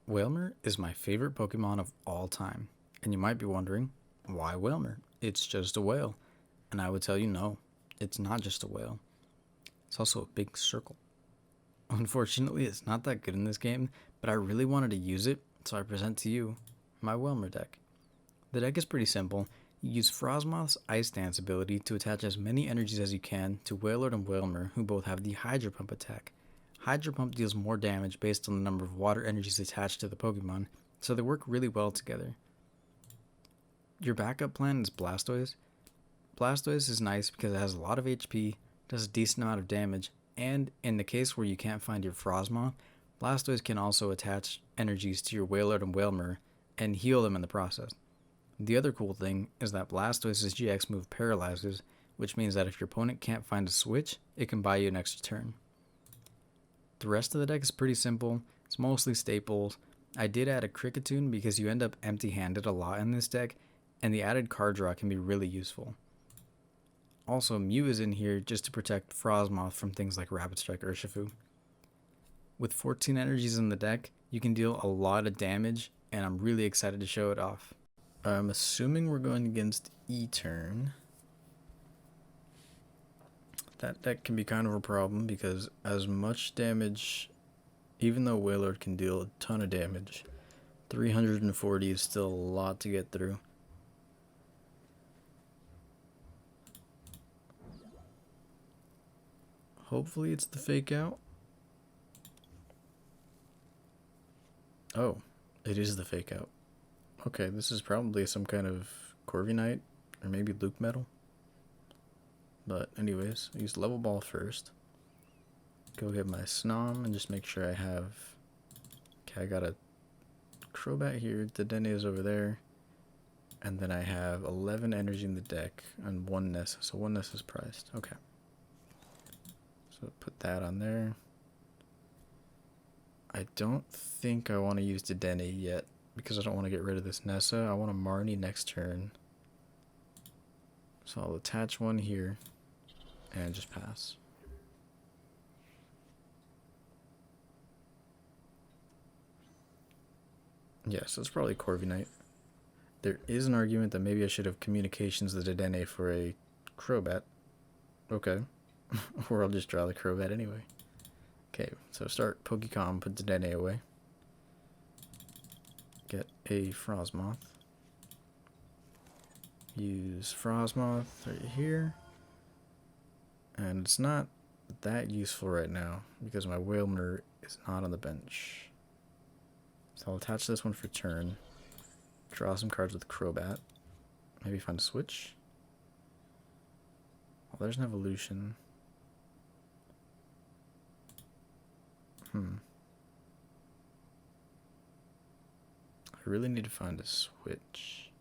Wailmer is my favorite Pokemon of all time, and you might be wondering, why Wailmer? It's just a whale. And I would tell you no, it's not just a whale. It's also a big circle. Unfortunately, it's not that good in this game, but I really wanted to use it, so I present to you my Wailmer deck. The deck is pretty simple. You use Frosmoth's Ice Dance ability to attach as many energies as you can to Wailord and Wailmer, who both have the Hydro Pump attack. Hydro Pump deals more damage based on the number of water energies attached to the Pokemon, so they work really well together. Your backup plan is Blastoise. Blastoise is nice because it has a lot of HP, does a decent amount of damage, and in the case where you can't find your Frosmoth, Blastoise can also attach energies to your Wailord and Wailmer and heal them in the process. The other cool thing is that Blastoise's GX move paralyzes, which means that if your opponent can't find a switch, it can buy you an extra turn. The rest of the deck is pretty simple. It's mostly staples. I did add a Kricketune because you end up empty-handed a lot in this deck, and the added card draw can be really useful. Also, Mew is in here just to protect Frosmoth from things like Rapid Strike Urshifu. With 14 energies in the deck, you can deal a lot of damage, and I'm really excited to show it off. I'm assuming we're going against E-Turn. That deck can be kind of a problem because as much damage, even though Wailord can deal a ton of damage, 340 is still a lot to get through. Hopefully it's the fake out. Oh, it is the fake out. Okay, this is probably some kind of Corviknight or maybe Luke Metal. But anyways, I use Level Ball first. Go get my Snom and just make sure I have... Okay, I got a Crobat here, Dedenne is over there. And then I have 11 energy in the deck and 1 Nessa, so 1 Nessa is prized. Okay. So put that on there. I don't think I want to use Dedenne yet because I don't want to get rid of this Nessa. I want a Marnie next turn. So I'll attach one here and just pass. Yeah, so it's probably Corviknight. There is an argument that maybe I should have communications the Dedenne for a Crobat. Okay. Or I'll just draw the Crobat anyway. Okay, so start Pokecom, put Dedenne away. Get a Frosmoth. Use Frosmoth right here. And it's not that useful right now because my Wailmer is not on the bench. So I'll attach this one for turn. Draw some cards with Crobat. Maybe find a switch. Well, there's an evolution. I really need to find a switch.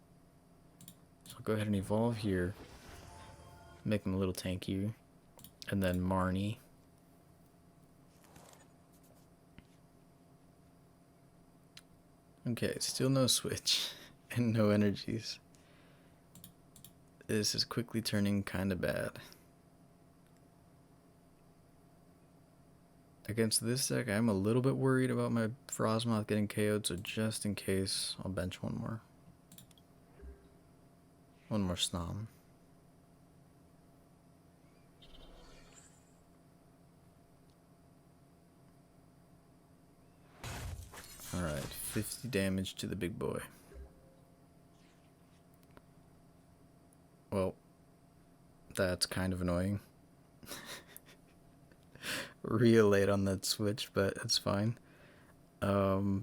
So I'll go ahead and evolve here. Make them a little tankier. And then Marnie. Okay, still no switch. And no energies. This is quickly turning kind of bad. Against this deck, I'm a little bit worried about my Frosmoth getting KO'd, so just in case, I'll bench one more. One more Snom. Alright, 50 damage to the big boy. Well, that's kind of annoying. Real late on that switch, but it's fine. So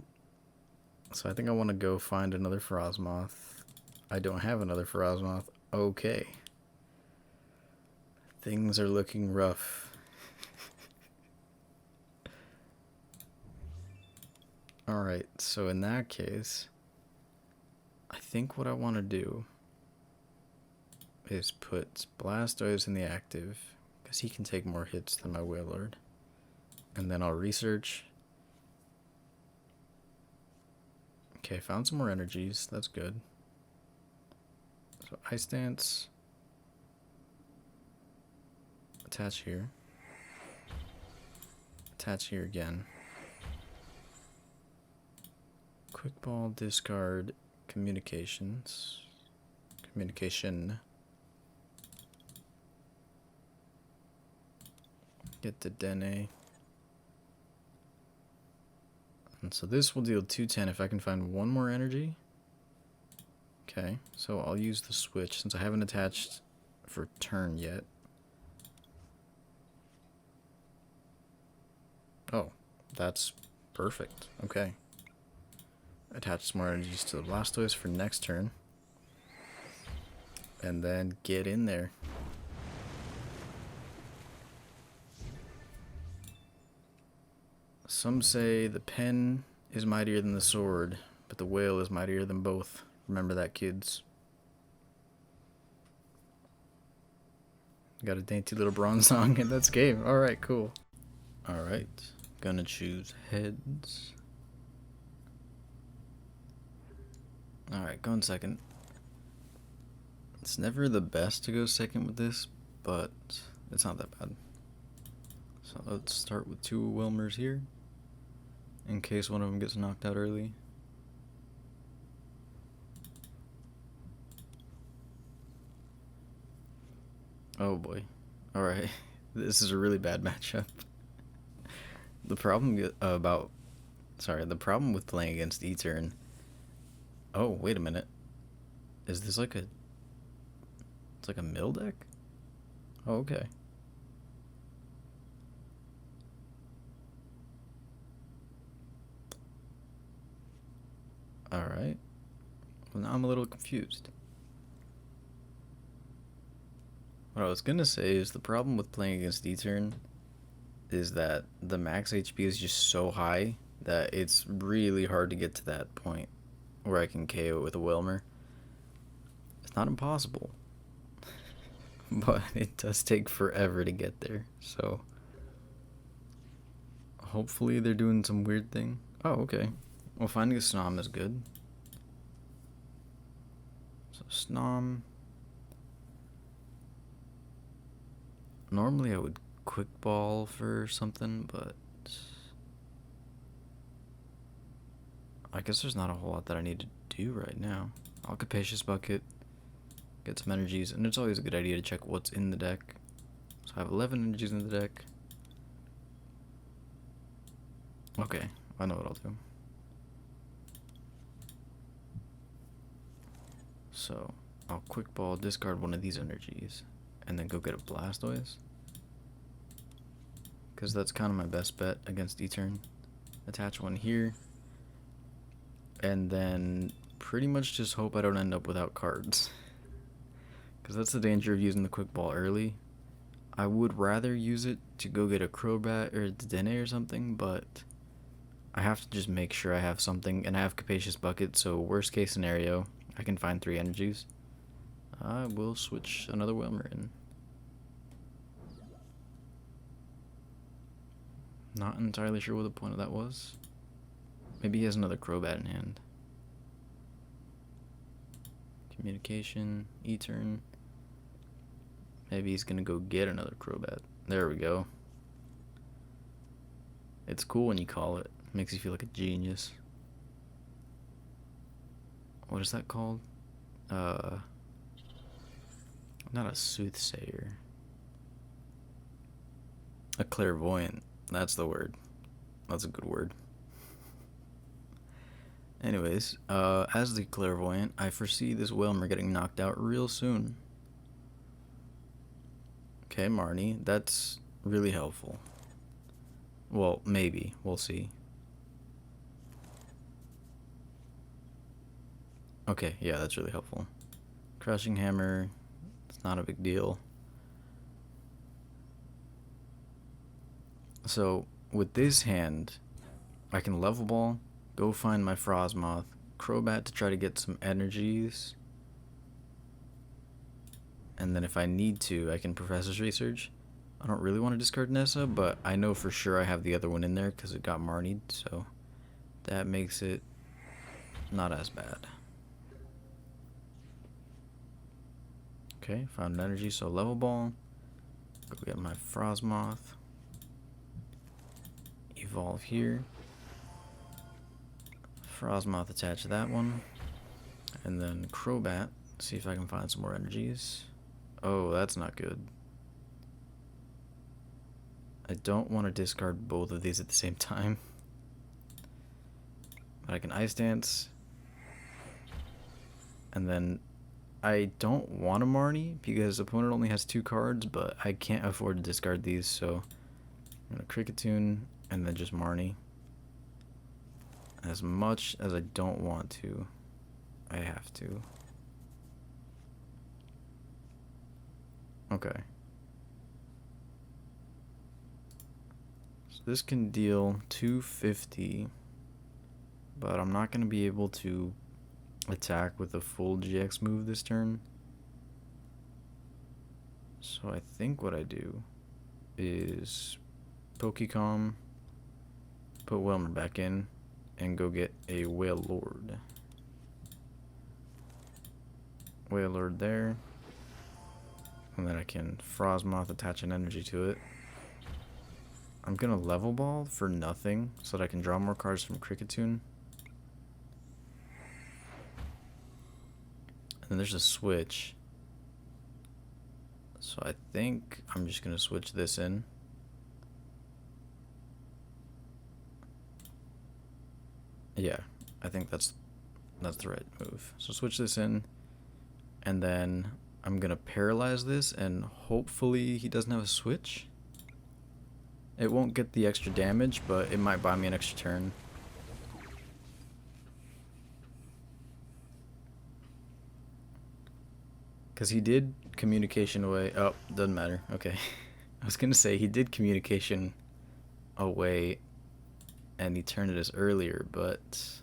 I think I want to go find another Frosmoth. I don't have another Frosmoth. Okay. Things are looking rough. Alright, so in that case, I think what I want to do is put Blastoise in the active, because he can take more hits than my Wailord. And then I'll research. Okay, found some more energies. That's good. So Ice Dance. Attach here. Attach here again. Quick ball, discard, communication. Get the Dedenne. And so this will deal 210 if I can find one more energy. Okay, so I'll use the switch since I haven't attached for turn yet. Oh, that's perfect. Okay. Attach some more energies to the Blastoise for next turn. And then get in there. Some say the pen is mightier than the sword, but the whale is mightier than both. Remember that, kids. Got a dainty little bronze song, and that's game. Alright, cool. Alright, gonna choose heads. Alright, going second. It's never the best to go second with this, but it's not that bad. So let's start with 2 Wailmers here, in case one of them gets knocked out early. Oh boy. Alright. This is a really bad matchup. The problem the problem with playing against Etern. Oh, wait a minute. Is this like a... It's like a mill deck? Oh, okay. Alright. Well, now I'm a little confused. What I was gonna say is the problem with playing against Etern is that the max HP is just so high that it's really hard to get to that point where I can KO it with a Wailmer. It's not impossible, but it does take forever to get there, so hopefully they're doing some weird thing. Oh, okay. Well, finding a Snom is good. So Snom... Normally I would quick ball for something, but I guess there's not a whole lot that I need to do right now. I'll Capacious Bucket, get some energies, and it's always a good idea to check what's in the deck. So I have 11 energies in the deck. Okay, I know what I'll do. So I'll quick ball, discard one of these energies, and then go get a Blastoise, because that's kind of my best bet against Etern. Attach one here, and then pretty much just hope I don't end up without cards, because that's the danger of using the quick ball early. I would rather use it to go get a Crobat or a Dedenne or something, but I have to just make sure I have something, and I have Capacious Bucket, so worst case scenario, I can find 3 energies. I will switch another Wailmer in. Not entirely sure what the point of that was. Maybe he has another Crobat in hand. Communication, Etern. Maybe he's gonna go get another Crobat. There we go. It's cool when you call it. Makes you feel like a genius. What is that called? Not a soothsayer. A clairvoyant. That's the word. That's a good word. Anyways, as the clairvoyant, I foresee this Wailmer getting knocked out real soon. Okay, Marnie, that's really helpful. Well, maybe. We'll see. Okay, yeah, that's really helpful. Crushing Hammer, it's not a big deal. So, with this hand, I can level ball, go find my Frosmoth, Crobat to try to get some energies, and then if I need to, I can Professor's Research. I don't really want to discard Nessa, but I know for sure I have the other one in there because it got Marnied, so that makes it not as bad. Okay, found an energy, so level ball. Go get my Frosmoth. Evolve here. Frosmoth attach that one. And then Crobat. See if I can find some more energies. Oh, that's not good. I don't want to discard both of these at the same time. But I can Ice Dance. And then I don't want a Marnie because the opponent only has 2 cards, but I can't afford to discard these, so I'm going to Kricketune and then just Marnie. As much as I don't want to, I have to. Okay. So this can deal 250, but I'm not going to be able to attack with a full GX move this turn. So I think what I do is Pokecom, put Wailmer back in, and go get a Wailord. Wailord there. And then I can Frosmoth attach an energy to it. I'm gonna Level Ball for nothing so that I can draw more cards from Kricketune. And then there's a switch. So I think I'm just gonna switch this in. Yeah, I think that's the right move. So switch this in, and then I'm gonna paralyze this, and hopefully he doesn't have a switch. It won't get the extra damage, but it might buy me an extra turn. Because he did communication away. Oh, doesn't matter. Okay. I was gonna say he did communication away and Eternatus earlier, but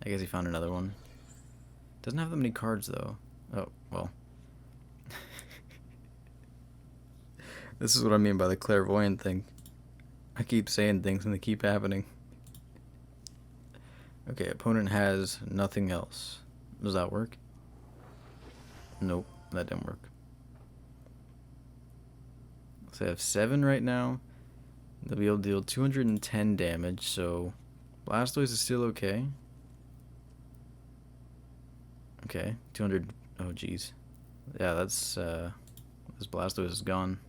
I guess he found another one. Doesn't have that many cards though. Oh, well. This is what I mean by the clairvoyant thing. I keep saying things and they keep happening. Okay, opponent has nothing else. Does that work? Nope, that didn't work. So I have 7 right now. They'll be able to deal 210 damage, so Blastoise is still okay. Okay, 200. Oh, geez. Yeah, that's this Blastoise is gone.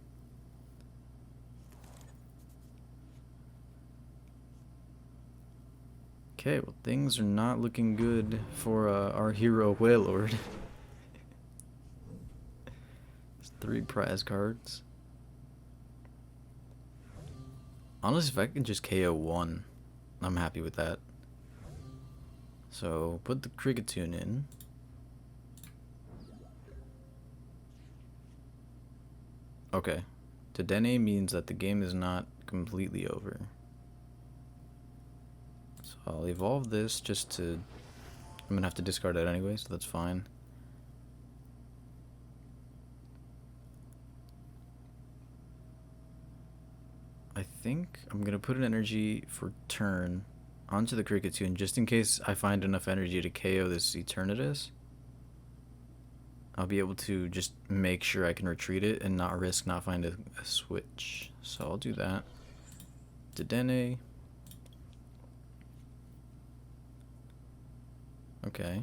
Okay, well, things are not looking good for our hero Wailord. It's 3 prize cards. Honestly, if I can just KO 1, I'm happy with that. So, put the Kricketune in. Okay. Dedenne means that the game is not completely over. So I'll evolve this just to... I'm going to have to discard it anyway, so that's fine. I think I'm going to put an energy for turn onto the Kricketune just in case I find enough energy to KO this Eternatus. I'll be able to just make sure I can retreat it and not risk not finding a switch. So I'll do that. Dedenne. Okay.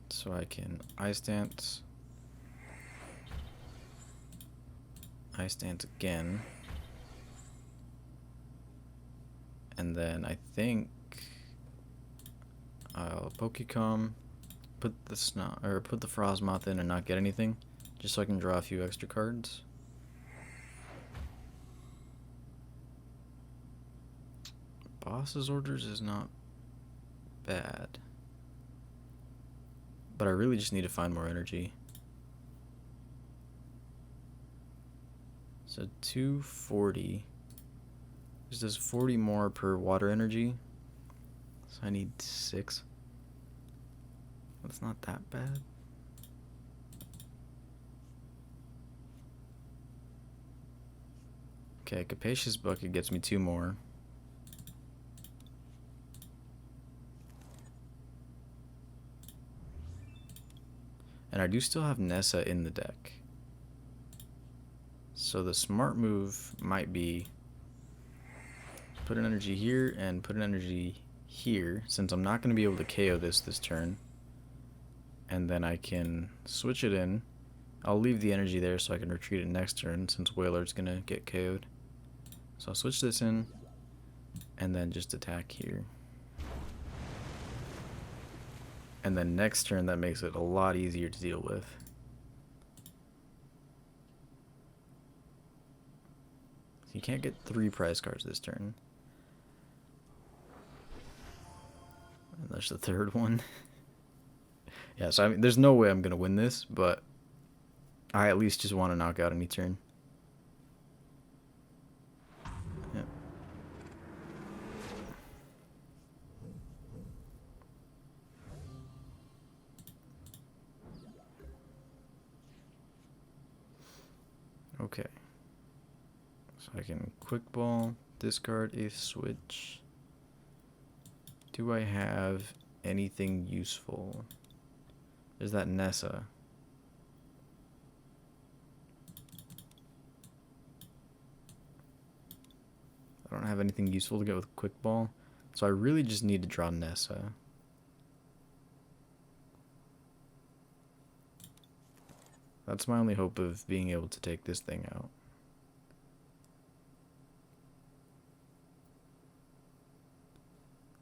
So I can Ice Dance. Ice Dance again. And then I think I'll Pokecom, put the Frosmoth in and not get anything, just so I can draw a few extra cards. Boss's orders is not bad, but I really just need to find more energy. So 240. This does 40 more per water energy. So I need 6. That's not that bad. Okay, Capacious Bucket gets me 2 more. And I do still have Nessa in the deck. So the smart move might be put an energy here and put an energy here, since I'm not going to be able to KO this turn. And then I can switch it in. I'll leave the energy there so I can retreat it next turn, since Wailord's going to get KO'd. So I'll switch this in, and then just attack here. And then next turn, that makes it a lot easier to deal with. You can't get 3 prize cards this turn. And that's the third one. Yeah, so I mean, there's no way I'm going to win this, but I at least just want to knock out any turn. Yeah. Okay. So I can quick ball, discard a switch. Do I have anything useful? There's that Nessa. I don't have anything useful to get with quick ball, so I really just need to draw Nessa. That's my only hope of being able to take this thing out.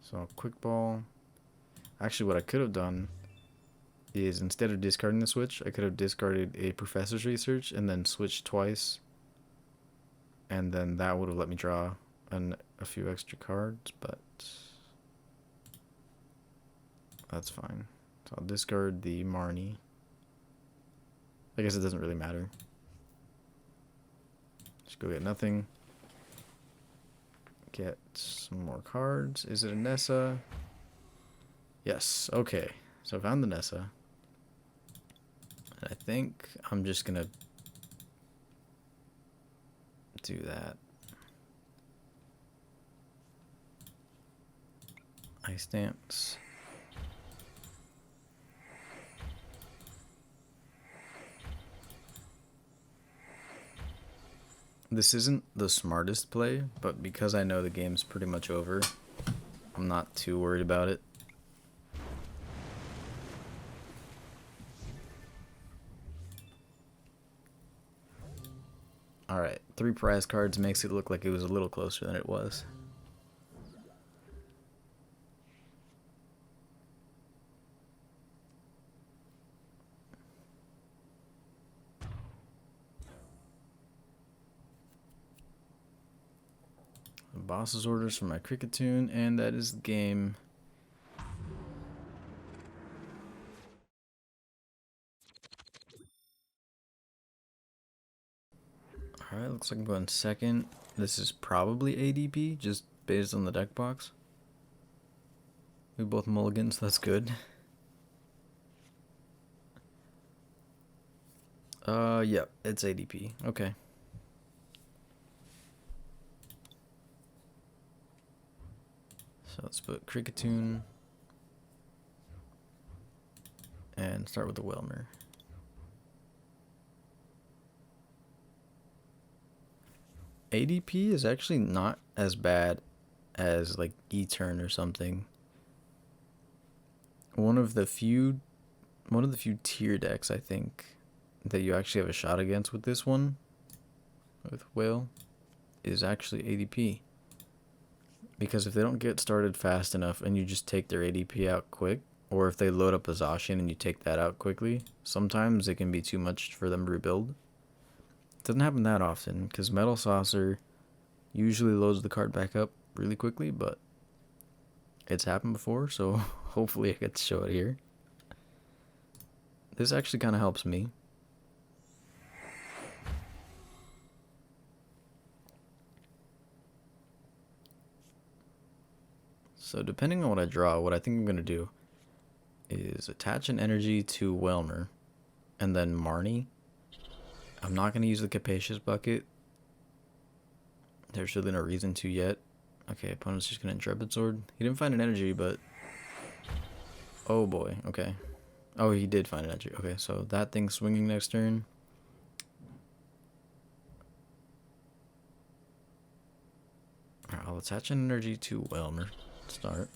So quick ball. Actually, what I could have done is, instead of discarding the switch, I could have discarded a Professor's Research and then switched twice. And then that would have let me draw a few extra cards, but that's fine. So I'll discard the Marnie. I guess it doesn't really matter. Just go get nothing. Get some more cards. Is it a Nessa? Yes. Okay. So I found the Nessa. And I think I'm just going to do that. Ice Dance. This isn't the smartest play, but because I know the game's pretty much over, I'm not too worried about it. Alright, 3 prize cards makes it look like it was a little closer than it was. Boss's orders for my Kricketune, and that is the game. Alright, looks like I'm going second. This is probably ADP, just based on the deck box. We both mulligans, that's good. Yeah, it's ADP. Okay. So let's put Kricketune and start with the Wailmer. ADP is actually not as bad as like E-Turn or something. One of the few tier decks I think that you actually have a shot against with this one, with Whale, is actually ADP. Because if they don't get started fast enough and you just take their ADP out quick, or if they load up a Zacian and you take that out quickly, sometimes it can be too much for them to rebuild. It doesn't happen that often, because Metal Saucer usually loads the card back up really quickly, but it's happened before, so hopefully I get to show it here. This actually kind of helps me. So depending on what I draw, what I think I'm going to do is attach an energy to Wailmer and then Marnie. I'm not going to use the Capacious Bucket. There's really no reason to yet. Okay, opponent's just going to Intrepid Sword. He didn't find an energy, but... Oh boy, okay. Oh, he did find an energy. Okay, so that thing's swinging next turn. Alright, I'll attach an energy to Wailmer. Start.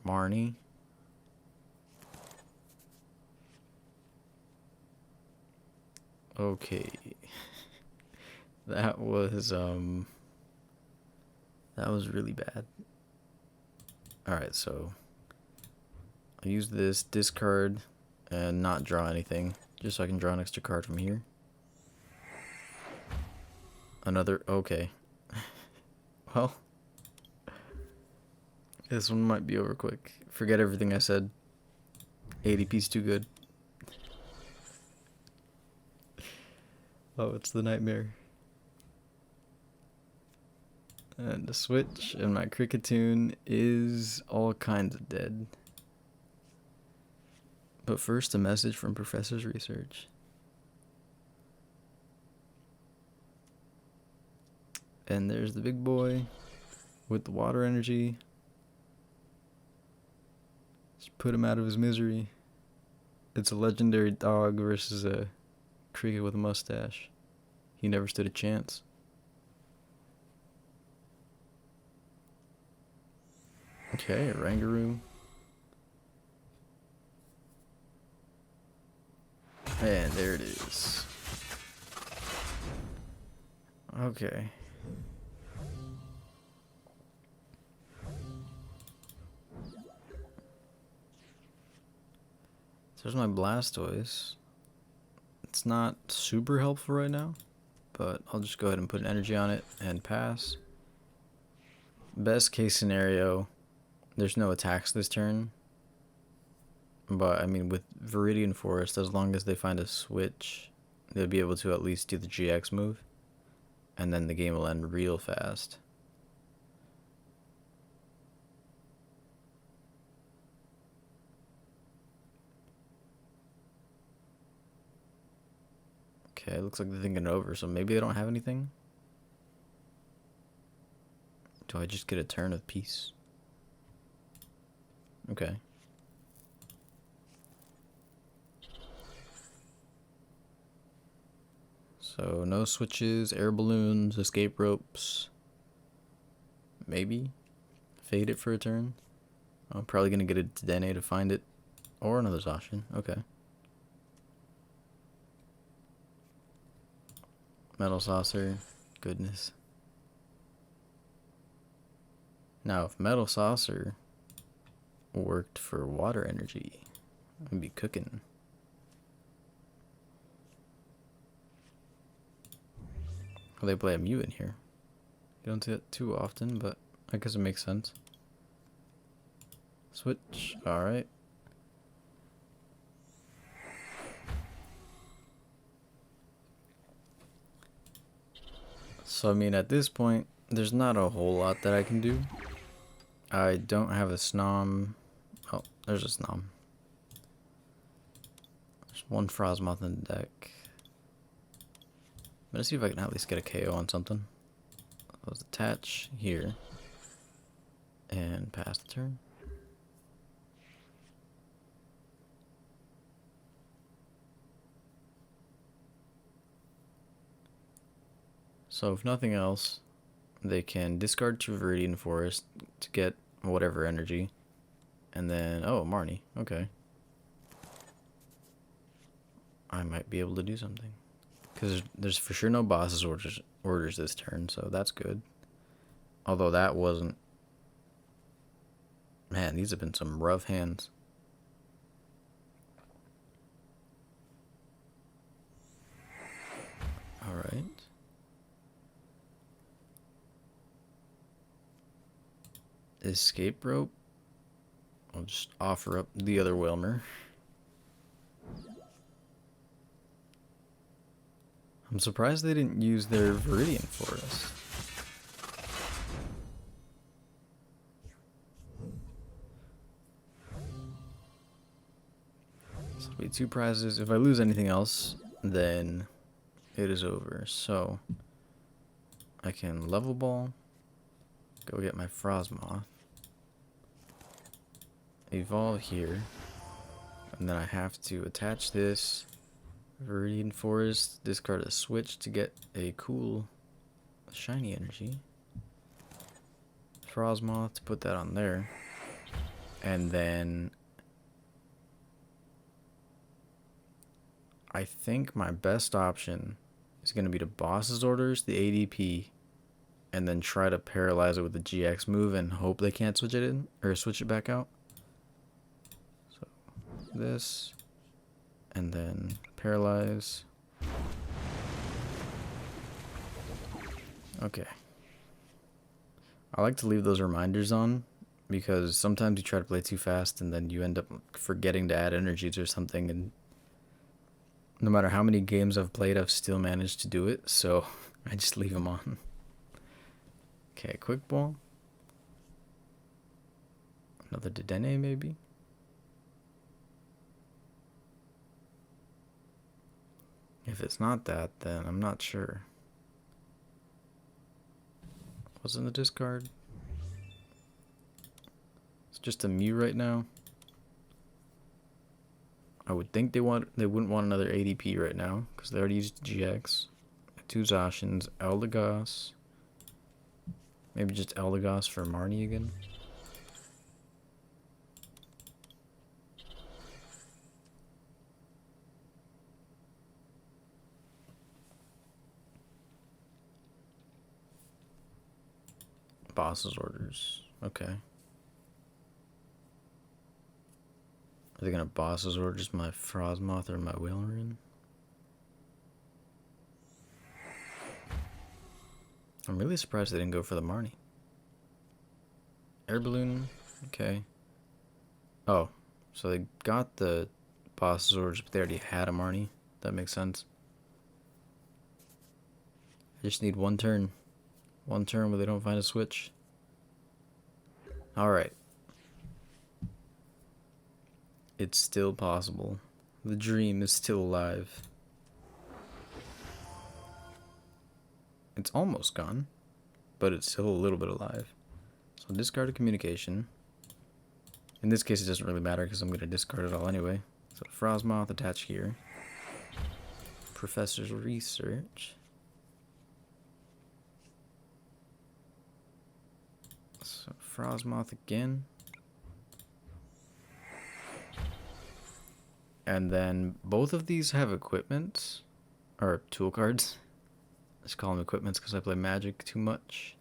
Marnie. Okay. That was really bad. Alright, so I'll use this discard and not draw anything, just so I can draw an extra card from here. Another, okay. Well, this one might be over quick. Forget everything I said. ADP's too good. Oh, it's the nightmare. And the Switch and my Kricketune is all kinds of dead. But first, a message from Professor's research. And there's the big boy with the water energy. Just put him out of his misery. It's a legendary dog versus a cricket with a mustache. He never stood a chance. Okay, a Rangaroo. And there it is. Okay. So there's my Blastoise. It's not super helpful right now, but I'll just go ahead and put an energy on it and pass. Best case scenario, there's no attacks this turn. But, I mean, with Viridian Forest, as long as they find a switch, they'll be able to at least do the GX move. And then the game will end real fast. Okay, looks like they're thinking it over, so maybe they don't have anything? Do I just get a turn of peace? Okay. So, no switches, air balloons, escape ropes. Maybe. Fade it for a turn. I'm probably going to get a Dedenne to find it. Or another Zacian. Okay. Metal Saucer. Goodness. Now, if Metal Saucer worked for water energy, I'd be cooking. Well, they play a Mew in here. You don't see that too often, but I guess it makes sense. Switch. Alright. So, I mean, at this point, there's not a whole lot that I can do. I don't have a Snom. Oh, there's a Snom. There's one Frosmoth in the deck. I'm gonna see if I can at least get a KO on something. Let's attach here. And pass the turn. So if nothing else, they can discard to Viridian Forest to get whatever energy. And then, oh, Marnie, okay. I might be able to do something. Because there's for sure no boss's orders this turn, so that's good. Although that wasn't... Man, these have been some rough hands. Alright. Escape rope. I'll just offer up the other Wailmer. I'm surprised they didn't use their Viridian Forest. So it'll be 2 prizes. If I lose anything else, then it is over. So I can level ball, go get my Frosmoth, evolve here, and then I have to attach this Viridian Forest, discard a switch to get a cool shiny energy. Frosmoth to put that on there. And then I think my best option is going to be to Boss's Orders, the ADP, and then try to paralyze it with the GX move and hope they can't switch it in or switch it back out. So this, and then paralyze. Okay. I like to leave those reminders on because sometimes you try to play too fast and then you end up forgetting to add energies or something, and no matter how many games I've played, I've still managed to do it, so I just leave them on. Okay, quick ball. Another Dedenne maybe? If it's not that, then I'm not sure. What's in the discard? It's just a Mew right now. I would think they wouldn't want another ADP right now because they already used GX. 2 Zacians, Eldegoss. Maybe just Eldegoss for Marnie again. Boss's Orders. Okay. Are they gonna Boss's Orders my Frosmoth or my Wailmer? I'm really surprised they didn't go for the Marnie. Air Balloon. Okay. Oh, so they got the Boss's Orders, but they already had a Marnie. That makes sense. I just need one turn. One turn where they don't find a switch. Alright. It's still possible. The dream is still alive. It's almost gone, but it's still a little bit alive. So discard a communication. In this case, it doesn't really matter because I'm going to discard it all anyway. So Frosmoth attached here. Professor's Research. So Frosmoth again. And then both of these have equipment, or tool cards. Let's call them equipments because I play Magic too much.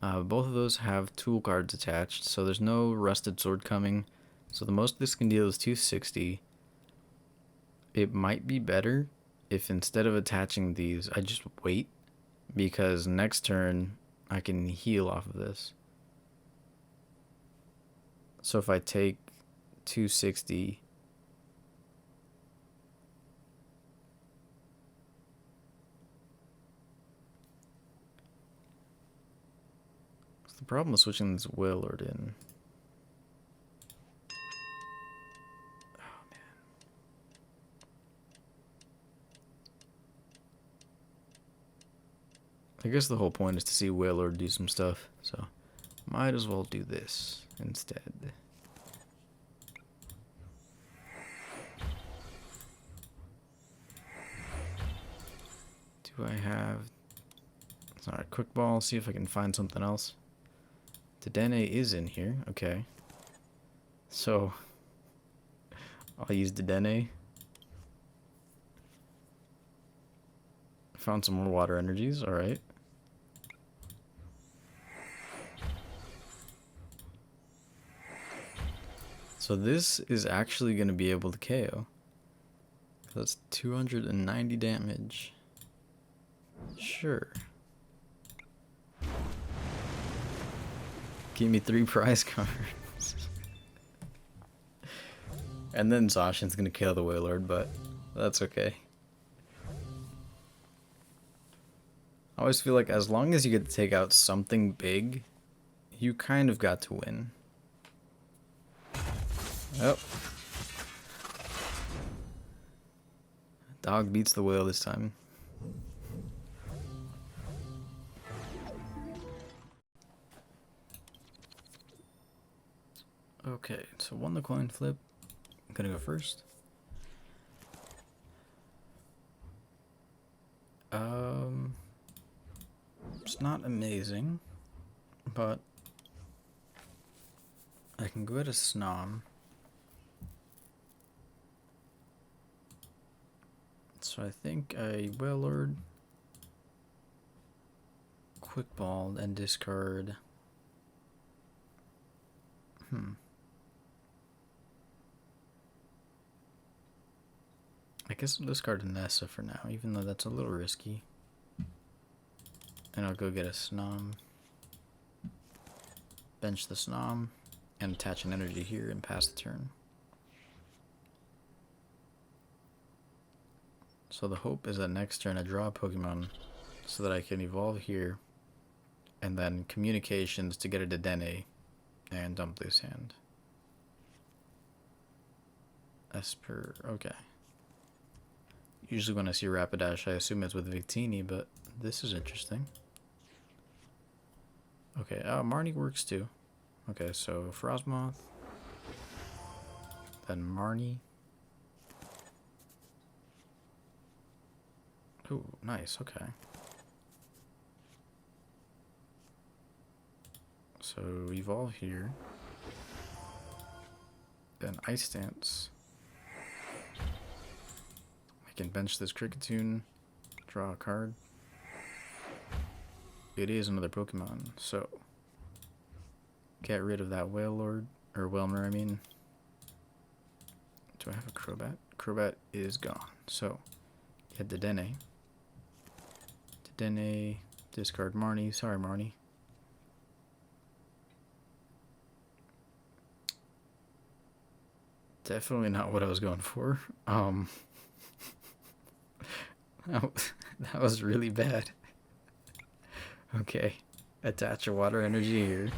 Both of those have tool cards attached, so there's no Rusted Sword coming. So the most this can deal is 260. It might be better if instead of attaching these, I just wait, because next turn I can heal off of this. So if I take 260... The problem with switching this Wailord in. Oh man. I guess the whole point is to see Wailord do some stuff, so might as well do this instead. Do I have... Alright, quick ball, see if I can find something else. Dedenne is in here, okay. So, I'll use Dedenne. Found some more water energies, alright. So this is actually going to be able to KO. That's 290 damage. Sure. Give me 3 prize cards. And then Zacian's gonna kill the Wailord, but that's okay. I always feel like as long as you get to take out something big, you kind of got to win. Oh. Dog beats the whale this time. Okay, so won the coin flip. I'm gonna go first. It's not amazing, but I can go to Snom. So I think I Wailord, Quick Ball, and discard. I guess I'll discard a Nessa for now, even though that's a little risky. And I'll go get a Snom. Bench the Snom, and attach an energy here and pass the turn. So the hope is that next turn I draw a Pokemon so that I can evolve here, and then communications to get a Dedenne and dump this hand. Okay. Usually when I see Rapidash, I assume it's with Victini, but this is interesting. Okay, Marnie works too. Okay, so Frosmoth, then Marnie. Ooh, nice, okay. So evolve here. Then Ice Dance. I can bench this Kricketune, draw a card. It is another Pokemon, so get rid of that Wailord, or Wailmer, I mean. Do I have a Crobat? Crobat is gone, so get Dedenne. Dedenne, discard Marnie. Sorry, Marnie. Definitely not what I was going for. That was really bad. Okay, attach a water energy here.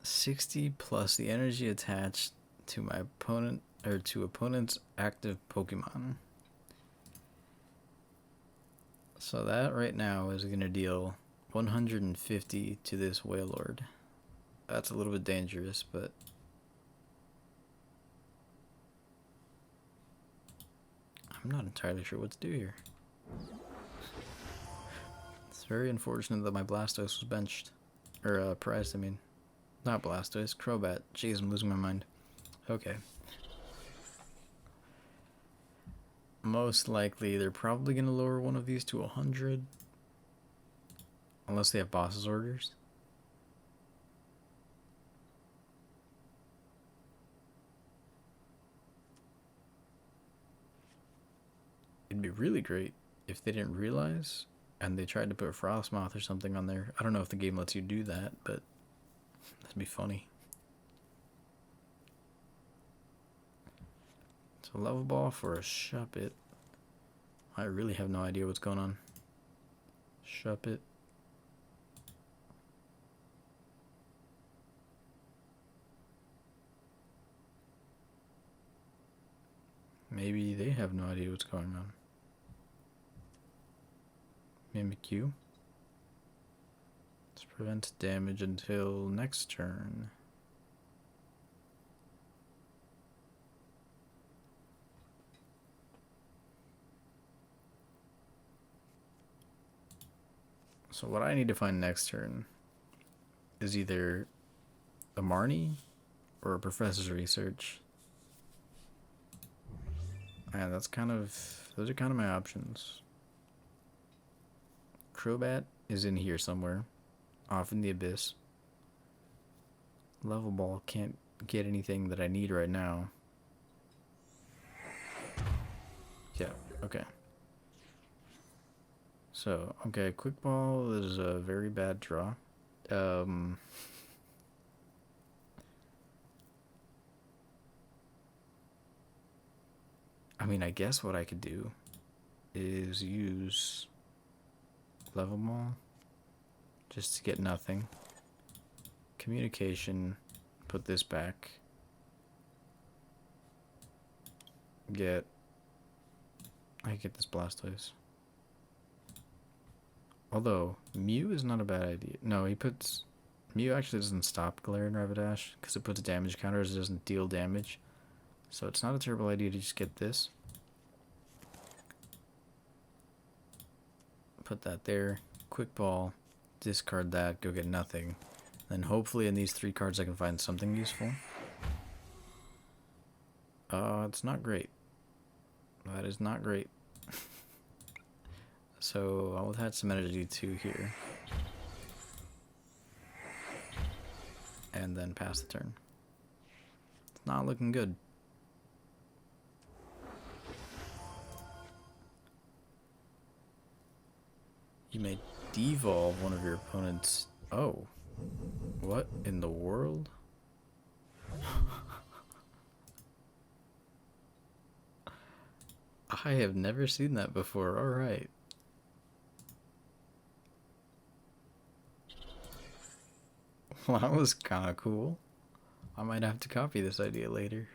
$60 plus the energy attached to my opponent, or to opponent's active Pokemon. So that right now is going to deal 150 to this Wailord. That's a little bit dangerous, but I'm not entirely sure what to do here. It's very unfortunate that my Blastoise was benched. Or prized, I mean. Not Blastoise, Crobat. Jeez, I'm losing my mind. Okay. Most likely, they're probably going to lower one of these to 100. Unless they have boss's orders. It'd be really great if they didn't realize and they tried to put Frosmoth or something on there. I don't know if the game lets you do that, but that'd be funny. So Level Ball for a Shuppet. I really have no idea what's going on. Shuppet. Maybe they have no idea what's going on. Mimikyu. Let's prevent damage until next turn. So what I need to find next turn is either a Marnie or a Professor's Research. And that's kind of, those are kind of my options. Crobat is in here somewhere, off in the abyss. Level Ball can't get anything that I need right now. Yeah, okay. So, okay, Quick Ball is a very bad draw. I mean, I guess what I could do is use Level Ball just to get nothing. Communication, put this back. I get this Blastoise. Although, Mew is not a bad idea. No, Mew actually doesn't stop Galarian Rapidash because it puts damage counters, it doesn't deal damage. So it's not a terrible idea to just get this. Put that there. Quick ball. Discard that. Go get nothing. Then hopefully in these 3 cards I can find something useful. It's not great. That is not great. So I'll attach some energy to here. And then pass the turn. It's not looking good. You may devolve one of your opponent's... Oh. What in the world? I have never seen that before. Alright. Well, that was kind of cool. I might have to copy this idea later.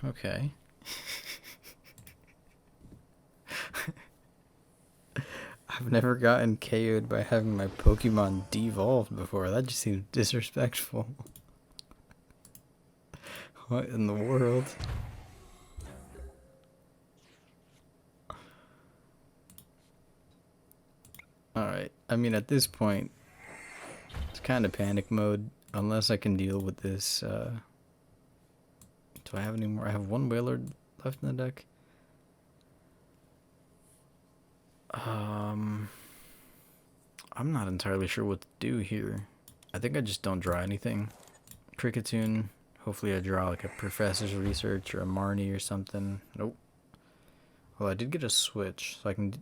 Okay. I've never gotten KO'd by having my Pokemon devolved before. That just seems disrespectful. What in the world? Alright, I mean at this point, it's kind of panic mode, unless I can deal with this, do I have any more? I have 1 Wailord left in the deck. I'm not entirely sure what to do here. I think I just don't draw anything. Kricketune, hopefully I draw like a Professor's Research or a Marnie or something. Nope. Well, I did get a Switch, so I can...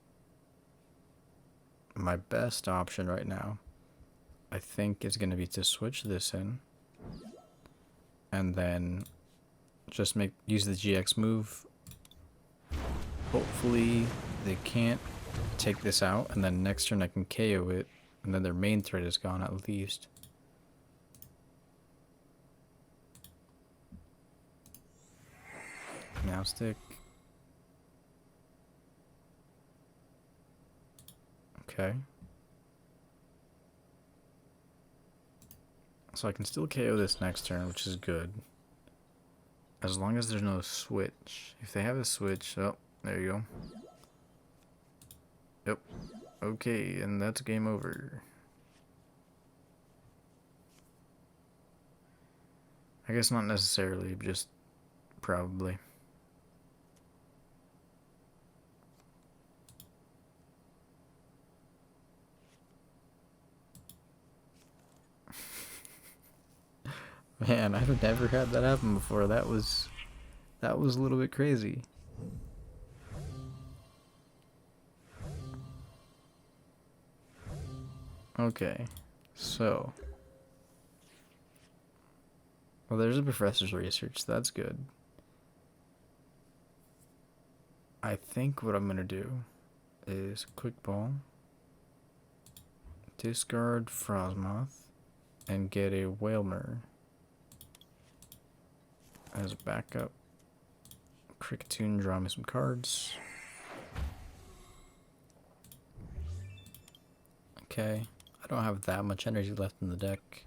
My best option right now, I think, is going to be to switch this in. And then just use the GX move. Hopefully they can't take this out, and then next turn I can KO it, and then their main threat is gone at least. Now stick. Okay. So I can still KO this next turn, which is good. As long as there's no switch. If they have a switch, oh, there you go. Yep. Okay, and that's game over. I guess not necessarily, just probably. Man, I've never had that happen before. That was a little bit crazy. Okay, so... Well, there's a Professor's Research. That's good. I think what I'm going to do is quick ball, discard Frosmoth, and get a Wailmer as a backup. Kricketune, draw me some cards. Okay, I don't have that much energy left in the deck.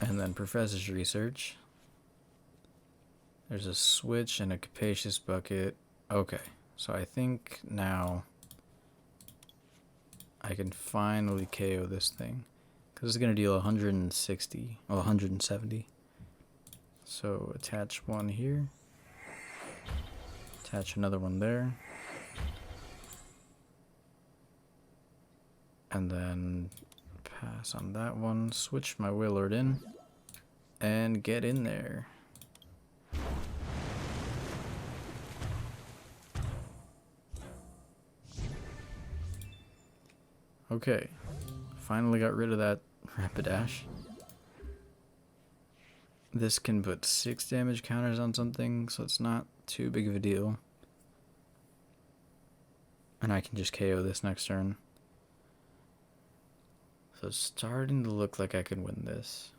And then Professor's Research. There's a switch and a Capacious Bucket. Okay, so I think now I can finally KO this thing. Because it's going to deal 160, well 170. So attach one here. Attach another one there. And then pass on that one. Switch my Wailord in. And get in there. Okay. Finally got rid of that Rapidash. This can put 6 damage counters on something, so it's not too big of a deal. And I can just KO this next turn. So it's starting to look like I can win this.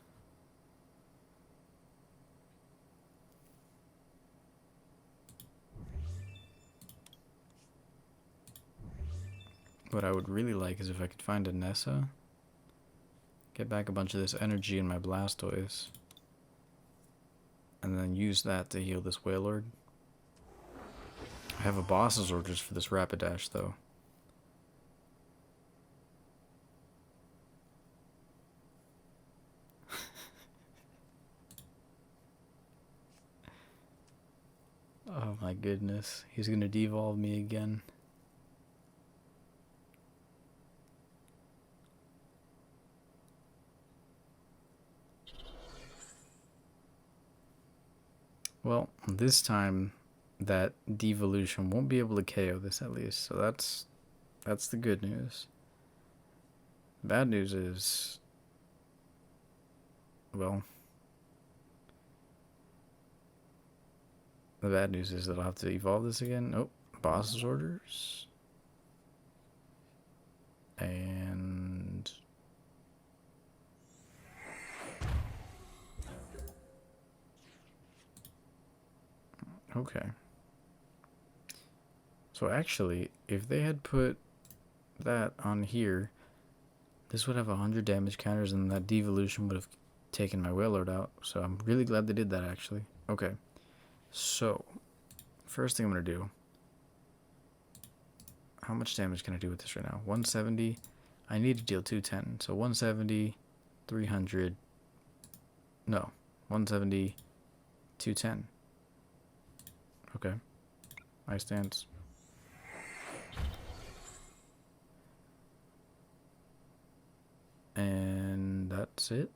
What I would really like is if I could find a Nessa get back a bunch of this energy in my Blastoise, and then use that to heal this Wailord. I have a boss's orders for this Rapidash though. Oh my goodness, he's gonna devolve me again. Well, this time that devolution won't be able to KO this at least, so that's the good news. The bad news is, well, the bad news is that I'll have to evolve this again. Oh, boss's orders. And okay. So actually, if they had put that on here, this would have 100 damage counters and that devolution would have taken my Wailord out. So I'm really glad they did that actually. Okay. So, first thing I'm going to do, how much damage can I do with this right now? 170. I need to deal 210. So 170, 300. No, 170, 210. Okay. Nice stance. And that's it.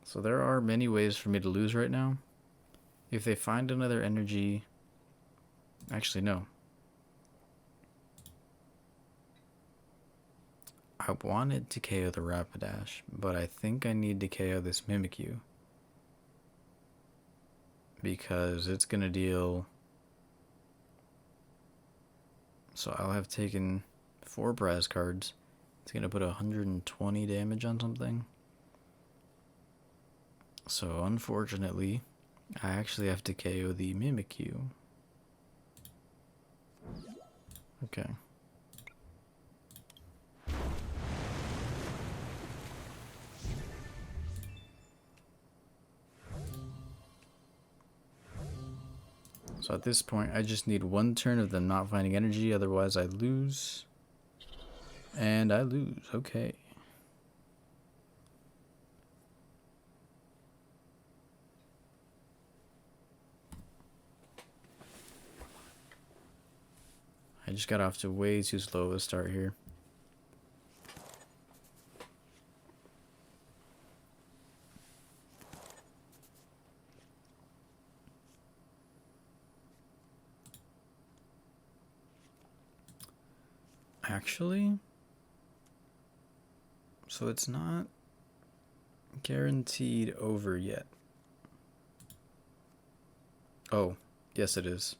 So there are many ways for me to lose right now. If they find another energy... Actually, no. I wanted to KO the Rapidash, but I think I need to KO this Mimikyu. Because it's going to deal... So I'll have taken 4 prize cards. It's going to put 120 damage on something. So unfortunately, I actually have to KO the Mimikyu. Okay. So at this point, I just need one turn of them not finding energy, otherwise I lose. And I lose, okay. I just got off to way too slow of a start here. Actually, so it's not guaranteed over yet. Oh, yes it is.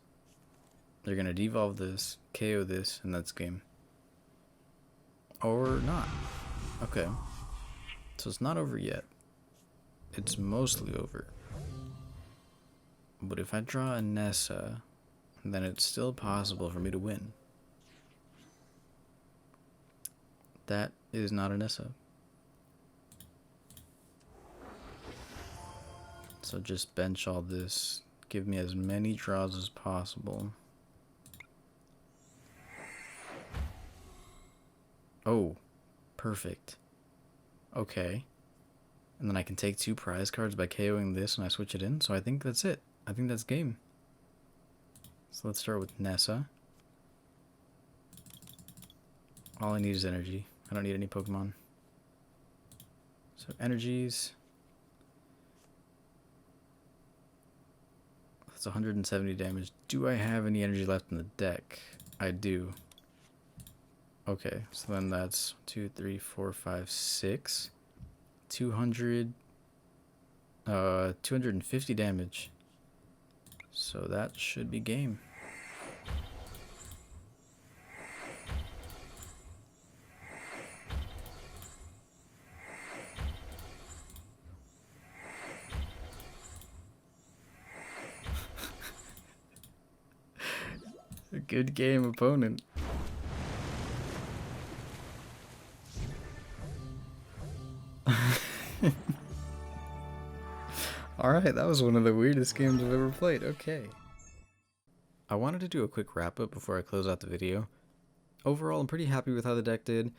They're going to devolve this, KO this, and that's game. Or not. Okay. So it's not over yet. It's mostly over. But if I draw a Nessa, then it's still possible for me to win. That is not a Nessa. So just bench all this. Give me as many draws as possible. Oh, perfect. Okay. And then I can take 2 prize cards by KOing this when I switch it in. So I think that's it. I think that's game. So let's start with Nessa. All I need is energy. I don't need any Pokemon. So energies. That's 170 damage. Do I have any energy left in the deck? I do. Okay, so then that's 2, 3, 4, 5, 6. 250 damage. So that should be game. A good game opponent. Alright, that was one of the weirdest games I've ever played. Okay. I wanted to do a quick wrap up before I close out the video. Overall, I'm pretty happy with how the deck did.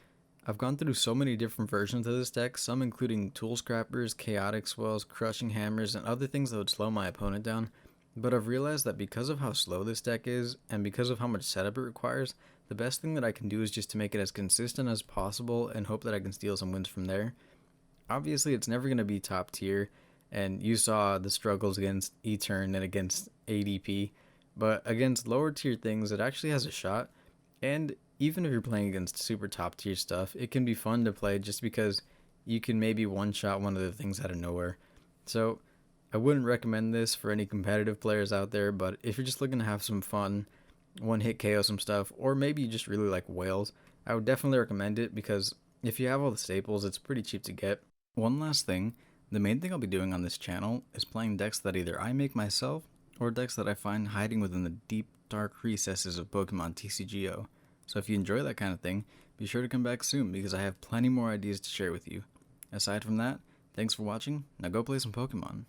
I've gone through so many different versions of this deck, some including Tool Scrappers, Chaotic Swells, Crushing Hammers, and other things that would slow my opponent down. But I've realized that because of how slow this deck is, and because of how much setup it requires, the best thing that I can do is just to make it as consistent as possible and hope that I can steal some wins from there. Obviously, it's never going to be top tier, and you saw the struggles against Etern and against ADP, but against lower tier things, it actually has a shot. And even if you're playing against super top tier stuff, it can be fun to play just because you can maybe one-shot one of the things out of nowhere. So I wouldn't recommend this for any competitive players out there, but if you're just looking to have some fun, one-hit KO some stuff, or maybe you just really like whales, I would definitely recommend it because if you have all the staples, it's pretty cheap to get. One last thing, the main thing I'll be doing on this channel is playing decks that either I make myself or decks that I find hiding within the deep, dark recesses of Pokemon TCGO. So if you enjoy that kind of thing, be sure to come back soon because I have plenty more ideas to share with you. Aside from that, thanks for watching, now go play some Pokemon.